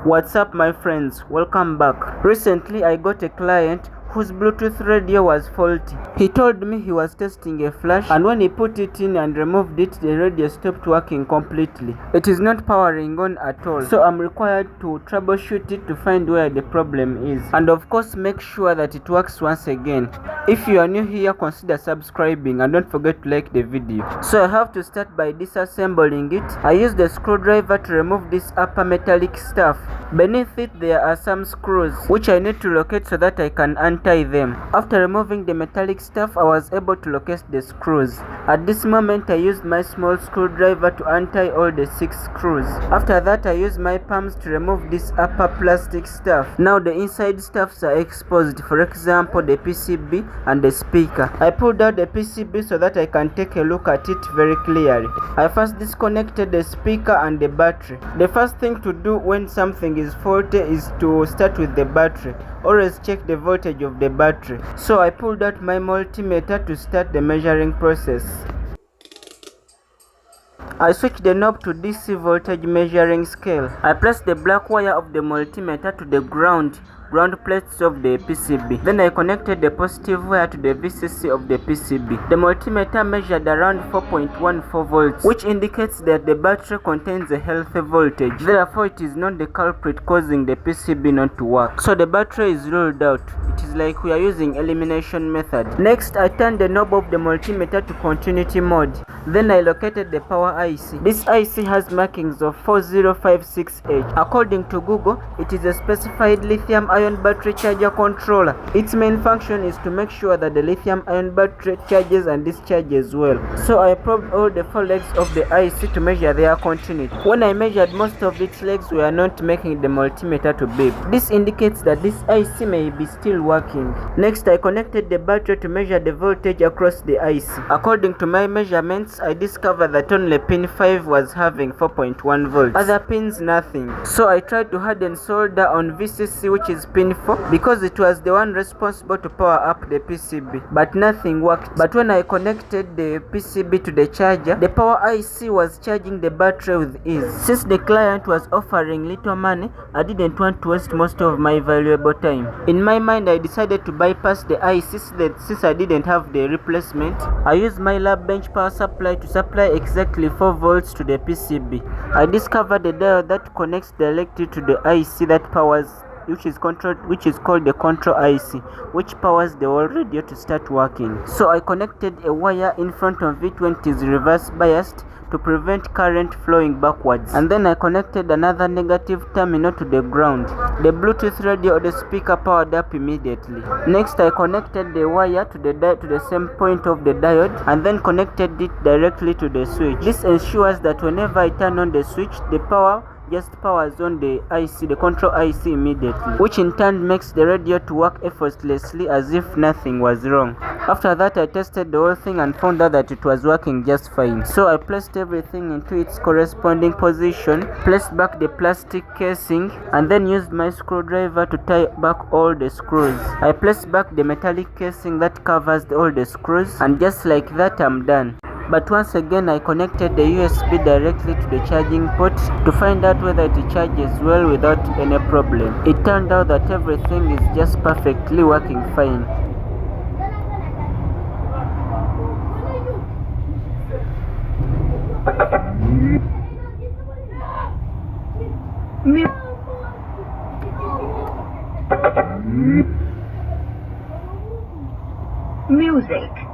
What's up my friends, welcome back. Recently I got a client whose Bluetooth radio was faulty. He told me he was testing a flash and when he put it in and removed it, the radio stopped working completely. It is not powering on at all. So I'm required to troubleshoot it to find where the problem is. And of course make sure that it works once again. If you are new here, consider subscribing and don't forget to like the video. So I have to start by disassembling it. I used the screwdriver to remove this upper metallic stuff. Beneath it there are some screws which I need to locate so that I can untie them. After removing the metallic stuff, I was able to locate the screws. At this moment I used my small screwdriver to untie all the 6 screws. After that I used my palms to remove this upper plastic stuff. Now the inside stuffs are exposed, for example the PCB and the speaker. I pulled out the PCB so that I can take a look at it very clearly. I first disconnected the speaker and the battery. The first thing to do when something is faulty is to start with the battery. Always check the voltage of the battery. So I pulled out my multimeter to start the measuring process. I switched the knob to DC voltage measuring scale. I placed the black wire of the multimeter to the ground plates of the PCB. Then I connected the positive wire to the VCC of the PCB. The multimeter measured around 4.14 volts, which indicates that the battery contains a healthy voltage. Therefore, it is not the culprit causing the PCB not to work. So the battery is ruled out. It is like we are using elimination method. Next, I turned the knob of the multimeter to continuity mode. Then I located the power IC. This IC has markings of 4056H. According to Google, it is a specified lithium-ion battery charger controller. Its main function is to make sure that the lithium-ion battery charges and discharges well. So I probed all the 4 legs of the IC to measure their continuity. When I measured, most of its legs were not making the multimeter to beep. This indicates that this IC may be still working. Next, I connected the battery to measure the voltage across the IC. According to my measurements, I discovered that only pin 5 was having 4.1 volts. Other pins, nothing. So I tried to harden solder on VCC, which is pin 4, because it was the one responsible to power up the PCB, but nothing worked. But when I connected the PCB to the charger, the power IC was charging the battery with ease. Since the client was offering little money, I didn't want to waste most of my valuable time. In my mind, I decided to bypass the IC since I didn't have the replacement. I used my lab bench power supply to supply exactly 4 volts to the PCB. I discovered the diode that connects directly to the IC that powers, which is called the control IC, which powers the whole radio to start working. So I connected a wire in front of it when it is reverse biased to prevent current flowing backwards, and then I connected another negative terminal to the ground. The Bluetooth radio or the speaker powered up immediately. Next I connected the wire to the same point of the diode and then connected it directly to the switch. This ensures that whenever I turn on the switch, the power just powers on the IC, the control IC immediately, which in turn makes the radio to work effortlessly as if nothing was wrong. After that I tested the whole thing and found out that it was working just fine. So I placed everything into its corresponding position, placed back the plastic casing, and then used my screwdriver to tie back all the screws. I placed back the metallic casing that covers all the screws, and just like that I'm done. But once again I connected the USB directly to the charging port to find out whether it charges well without any problem. It turned out that everything is just perfectly working fine. Music.